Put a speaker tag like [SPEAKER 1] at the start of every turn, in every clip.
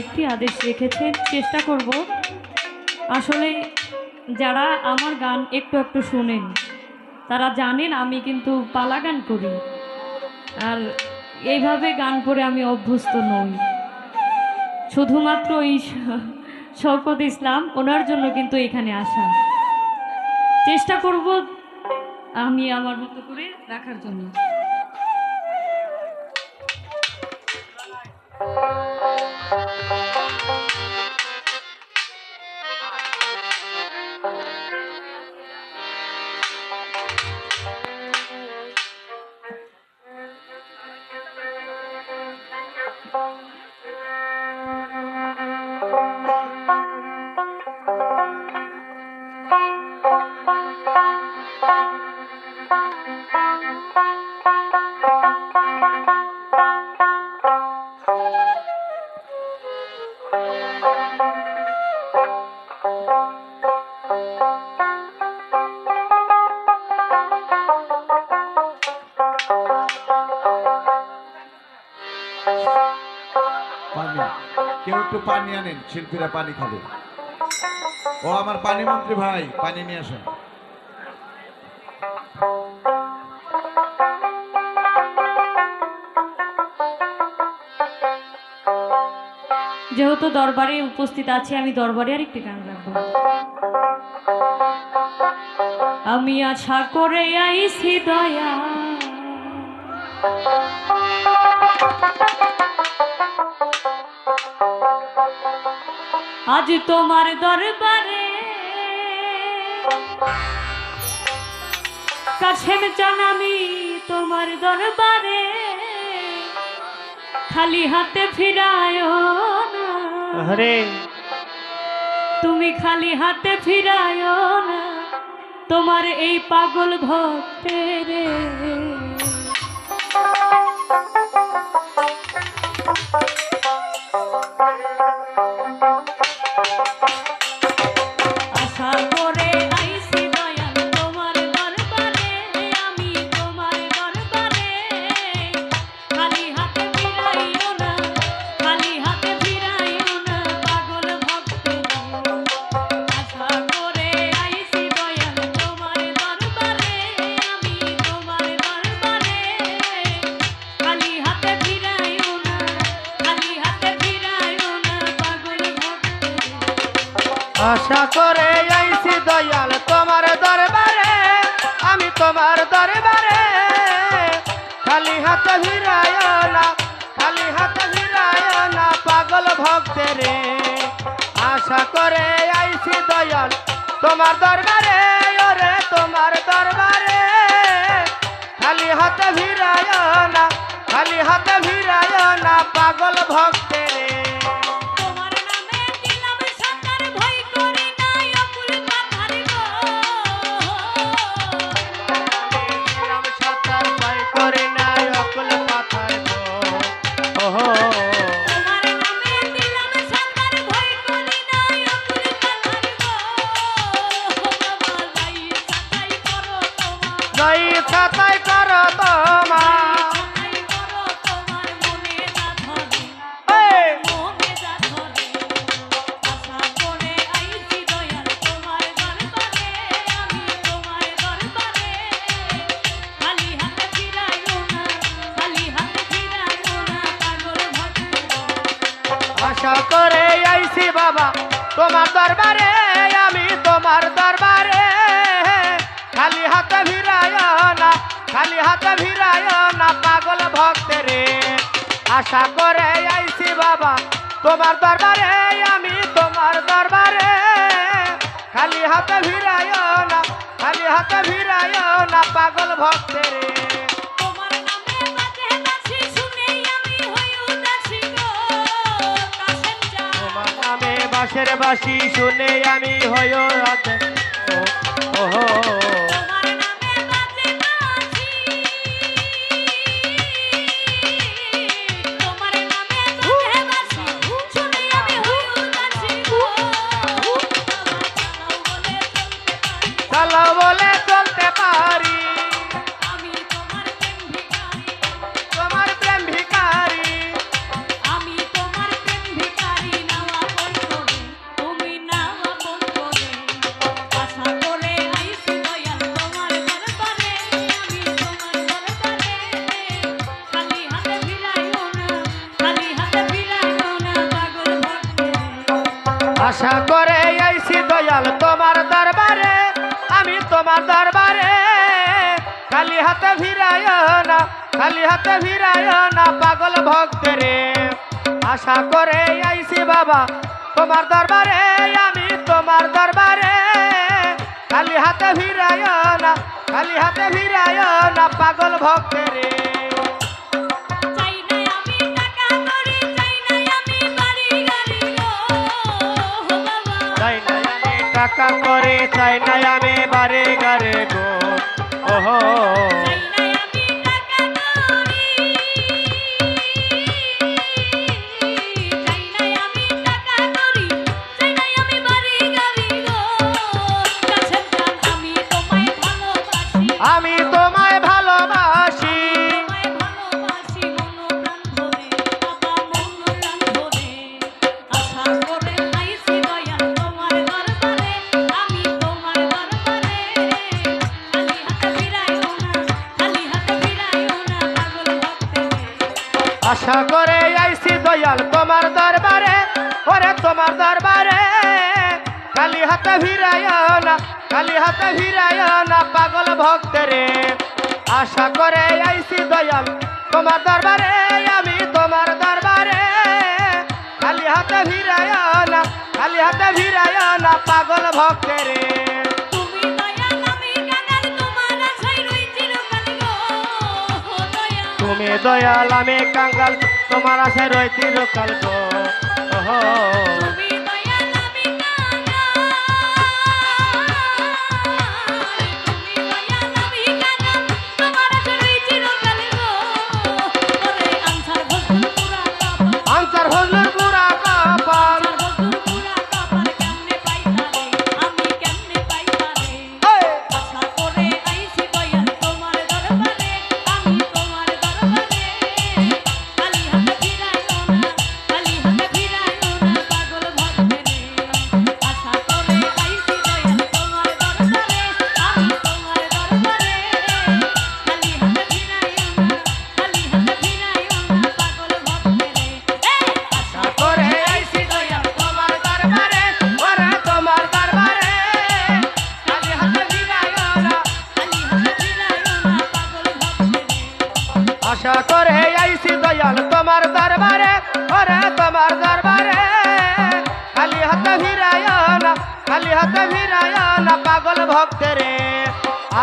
[SPEAKER 1] একটি আদেশ রেখেছেন, চেষ্টা করব। আসলে যারা আমার গান একটু একটু শোনেন তারা জানেন আমি কিন্তু পালা গান করি, আর এইভাবে গান করে আমি অভ্যস্ত নই। শুধুমাত্র এই শওকত ইসলাম ওনার জন্য কিন্তু এখানে আসা। চেষ্টা করব আমি আমার মতো করে রাখার জন্য।
[SPEAKER 2] পানি, কেউ একটু পানি আনেন, শিল্পীরা পানি খাবে। ও আমার পানি মন্ত্রী ভাই, পানি নিয়ে আসেন।
[SPEAKER 1] যেহেতু দরবারে উপস্থিত আছে, আমি দরবারে আর একটি গান গাবো। আমি আশা করে আইছি দয়া, আজ তোমার দরবারে কাশেম চান, আমি তোমার দরবারে খালি হাতে ফিরায়ো না, তুমি খালি হাতে ফিরায়ো না তোমার এই পাগল ভক্তের। আশা করে আইছি দয়াল তোমার দরবারে, আমি তোমার দরবারে খালি হাতে ফিরাইও না, খালি হাতে ফিরাইও না পাগল ভক্তের। আশা করে আইছি দয়াল তোমার দরবারে, আমি তোমার দরবারে খালি হাতে ফিরাইও না, খালি হাতে ফিরাইও না পাগল ভক্তের।
[SPEAKER 3] আশা করে আইছি দয়াল তোমার দরবারে, আমি তোমার দরবারে খালি হাতে ভিড়ায় না, খালি হাতে ভিড়ায় না পাগল ভক্তের। আশা করে আইছি দয়াল তোমার দরবারে, ওরে তোমার দরবারে খালি হাতে ভিড়ায় না, খালি হাতে ভিড়ায় না পাগল ভক্তের।
[SPEAKER 1] তোমার নামে দিলাম সাকার, ভয় করি না অকুল পাথার গো। তোমার নামে দিলাম সাকার, ভয় করি না অকুল পাথার গো। বাবা যাই সাকাই করো তোমার,
[SPEAKER 3] জয় ছাতাই করো তোমার,
[SPEAKER 1] সাকাই করো তোমার মনে যা ধরে,
[SPEAKER 3] এই
[SPEAKER 1] মনে যা ধরে। আশা করে আইছি দয়াল তোমার দরবারে, আমি তোমার দরবারে খালি হাতে ফিরাইও না, খালি হাতে ফিরাইও না পাগল ভক্তের।
[SPEAKER 3] আশা করে আইছি বাবা তোমার দরবারে, আমি তোমার দরবারে খালি হাতে ভিড়ায় না, খালি হাতে ভিড়ায় না পাগল ভক্তের। আশা করে আইছি বাবা তোমার দরবারে, আমি তোমার দরবারে খালি হাতে ভিড়ায় না, খালি হাতে ভিড়ায় না পাগল ভক্তের।
[SPEAKER 1] তোমার নামে বাজে বাঁশি শুনেই আমি হই উদাসী গো, কাশেম চান।
[SPEAKER 3] তোমার নামে বাঁশের বাঁশি শুনে আমি হই ওহো।
[SPEAKER 1] তোমার নামে বাজে বাঁশি, তোমার নামে বাজে বাঁশি শুনেই আমি হই উদাসী গো। বাবা চালাও বলে চলতে পারি,
[SPEAKER 3] চালাও বলে চলতে পারি,
[SPEAKER 1] আমি তোমার প্রেম ভিখারি,
[SPEAKER 3] তোমার প্রেম ভিখারি,
[SPEAKER 1] আমি তোমার প্রেম ভিখারি।
[SPEAKER 3] আশা করে আইছি দয়াল তোমার দরবারে, আমি তোমার দরবারে। খালি হাতে ফিরায় না, খালি হাতে ফিরায় না পাগল ভক্তরে। আশা করে আইছি বাবা তোমার দরবারে, আমি তোমার দরবারে। খালি হাতে ফিরায় না, খালি হাতে ফিরায় না পাগল ভক্তরে।
[SPEAKER 1] চাই না আমি টাকা করি, চাই না আমি বাড়ি গাড়ি গো বাবা।
[SPEAKER 3] চাই না আমি টাকা করে, চাই না আমি বারে গারে গো। ওহো
[SPEAKER 1] চাই না আমি টাকা করি, চাই না আমি টাকা করি, চাই না আমি বাড়ি গাড়ি গো। কাছের জান আমি তোমায় ভালোবাসি,
[SPEAKER 3] আমি তোমায় ভালোবাসি।
[SPEAKER 1] তোমায় ভালোবাসি মন প্রাণ ভরে, বাবা মন প্রাণ ভরে। আশা করে আইছি দয়াল তোমার দরবারে, আমি তোমার দরবারে। খালি হাতে ফিরাইও না, খালি হাতে ফিরাইও না পাগল ভক্তরে।
[SPEAKER 3] আশা করে আইছি দয়াল তোমার দরবারে, ওরে তোমার দরবারে। খালি হাতে ফিরাইও না, খালি হাতে ফিরাইও না পাগল ভক্তরে। আশা করে আইছি দয়াল তোমার দরবারে, আমি তোমার দরবারে। খালি হাতে ফিরাইও না, খালি হাতে ফিরাইও না পাগল ভক্তরে।
[SPEAKER 1] তুমি দয়াল আমি কাঙাল, তোমার আশায় রই চিরকাল গো দয়াল।
[SPEAKER 3] তুমি দয়াল আমি কাঙ্গাল, তোমার আশায় রই চিরকাল গো। ওহো
[SPEAKER 1] তুমি দয়াল আমি কাঙাল, তুমি দয়াল আমি কাঙাল, তোমার আশায় রই চিরকাল গো। ওরে আনসার ভজুর পুরা কাপড়,
[SPEAKER 3] আনসার হজুর পুরা কপাল।
[SPEAKER 1] আনসার ভজুর পুরা কাপড় কেমনে পাইতারে, আমি কেমনে পাইতারে। আশা করে আইছি দয়াল তোমার দরবারে, আমি তোমার দরবারে। খালি হাতে ফিরাইও না, খালি হাতে ফিরাইও না পাগল ভক্তরে। আশা করে আইছি দয়াল তোমার দরবারে, আমি তোমার দরবারে। খালি হাতে ফিরাইও না, খালি হাতে ফিরাইও না পাগল ভক্তরে। আশা
[SPEAKER 3] করে আইছি দয়াল তোমার দরবারে, ওরে তোমার দরবারে। খালি হাতে ফিরাইও না,
[SPEAKER 1] খালি হাতে ফিরাইও না পাগল ভক্তরে।
[SPEAKER 3] আশা করে আইছি দয়াল তোমার দরবারে, ওরে তোমার দরবারে। খালি হাতে ফিরাইও না, খালি হাতে ফিরাইও না পাগল ভক্তরে।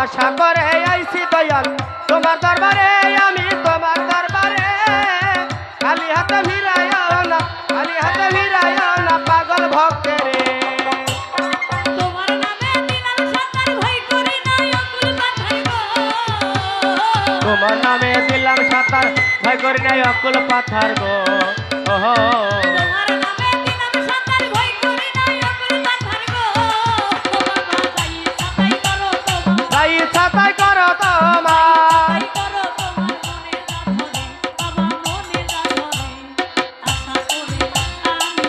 [SPEAKER 3] আশা করে আইছি দয়াল তোমার দরবারে, আমি তোমার দরবারে। খালি হাতে ফিরাইও না, খালি হাতে ফিরাইও না পাগল ভক্তরে।
[SPEAKER 1] তোমার নামে দিলাম সাঁতার, ভয় করি না অকুল পাথার গো।
[SPEAKER 3] তোমার নামে দিলাম সাঁতার, ভয় করি নাই অকুল পাথার গো। ওহো
[SPEAKER 1] তোমার নামে দিলাম সাঁতার, ভয় করি না অকুল পাথার গো। বাবা যাই সাঁতাই করো তোমার,
[SPEAKER 3] তাই ছাতাই করো তোমার।
[SPEAKER 1] সাঁতাই করো তোমার মনে না ধরে, বাবা মনে না ধরে। আশা করে আমি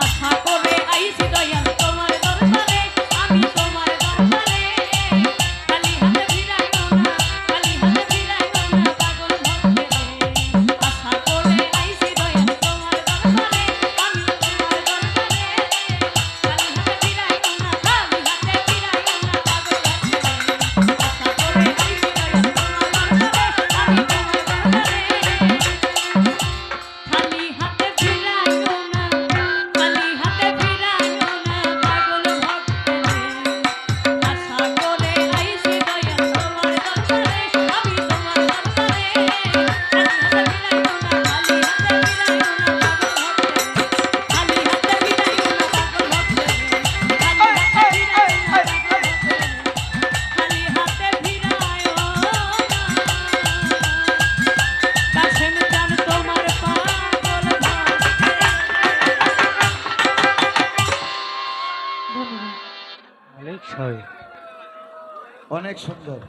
[SPEAKER 1] আশা করে আইছি দয়াল তোমার দরবারে, আমি তোমার দরবারে। খালি হাতে ফিরাইও না, খালি হাতে ফিরাইও না পাগল ভক্তরে। আশা করে আইছি দয়াল তোমার দরবারে, আমি তোমার দরবারে। খালি হাতে ফিরাইও না, খালি হাতে ফিরাইও না পাগল ভক্তরে। আশা করে আইছি দয়াল তোমার দরবারে, আমি তোমার দরবারে। খালি হাতে ফিরাইও না, খালি হাতে ফিরাইও না পাগল ভক্তরে। আশা করে আইছি দয়াল তোমার দরবারে, আমি তোমার দরবারে। খালি হাতে ফিরাইও না, খালি হাতে ফিরাইও না পাগল ভক্তরে। খালি হাতে ফিরাইও না পাগল ভক্তরে। খালি হাতে ফিরাইও না পাগল ভক্তরে। খালি হাতে ফিরাইও না। কাছেম জান তোমার পাগল ভক্তরে। ধন্যবাদ।
[SPEAKER 3] অনেক সই।
[SPEAKER 2] অনেক সুন্দর।